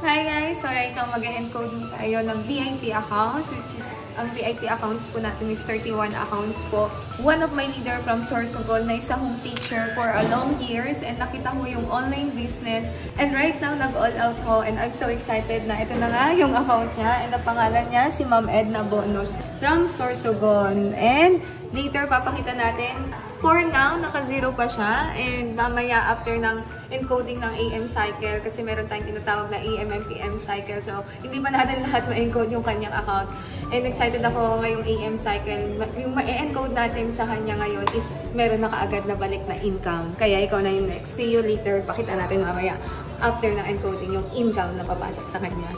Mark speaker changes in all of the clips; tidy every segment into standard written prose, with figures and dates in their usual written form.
Speaker 1: Hi guys! So right now mag-encode tayo ng VIP accounts, which is ang VIP accounts po natin is 31 accounts po. One of my leader from Sorsogon na isa home teacher for a long years and nakita mo yung online business. And right now nag-all out ko and I'm so excited na ito na nga yung account niya and ang pangalan niya si Ma'am Edna Bonos from Sorsogon. And later papakita natin. For now, naka-0 pa siya and mamaya after ng encoding ng AM cycle kasi meron tayong tinatawag na AM and PM cycle. So, hindi pa natin lahat ma-encode yung kanyang account. And excited ako ngayong AM cycle. Yung ma-encode natin sa kanya ngayon is meron na kaagad na balik na income. Kaya ikaw na yung next. See you later. Pakita natin mamaya after ng encoding yung income na papasok sa kanya.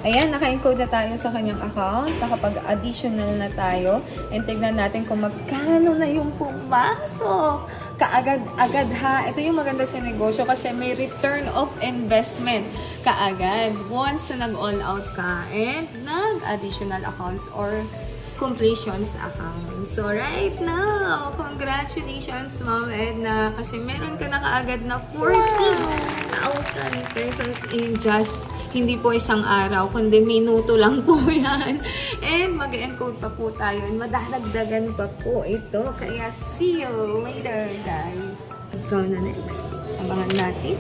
Speaker 1: Ayan, naka-encode na tayo sa kanyang account. Nakapag-additional na tayo. And tignan natin kung magkano na yung pumasok. Kaagad-agad ha. Ito yung maganda sa negosyo kasi may return of investment kaagad. Once na nag-all out ka and nag-additional accounts or completions account. So, right now, congratulations, Ma'am Edna. Kasi meron ka na kaagad na 40,000 pesos in just hindi po isang araw, kundi minuto lang po yan. And mag-encode pa po tayo. And madadagdagan pa po ito. Kaya see you later, guys. Go na next. Abangan natin.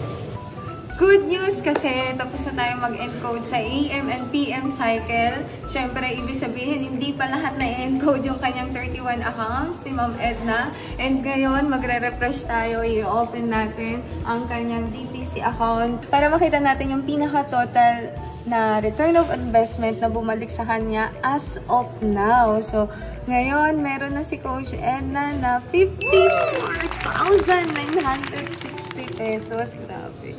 Speaker 1: Good news kasi tapos na tayo mag-encode sa AM and PM cycle. Siyempre, ibig sabihin, hindi pa lahat na-encode yung kanyang 31 accounts ni Ma'am Edna. And ngayon, magre-refresh tayo. I-open natin ang kanyang DTC account para makita natin yung pinaka-total na return of investment na bumalik sa kanya as of now. So, ngayon, meron na si Coach Edna na 54,960 pesos. Grabe.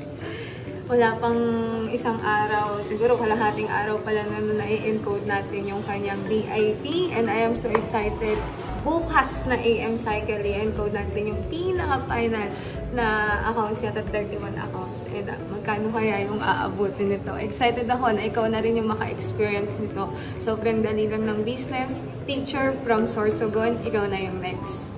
Speaker 1: Wala pang isang araw, siguro kalahating araw pa lang na i-encode natin yung kanyang VIP. And I am so excited. Bukas na AM cycle, i-encode natin yung pinaka-final na accounts yata, 31 accounts. And magkano kaya yung aabutin nito? Excited ako na ikaw na rin yung maka-experience nito. Sobrang dali lang ng business. Teacher from Sorsogon, ikaw na yung next.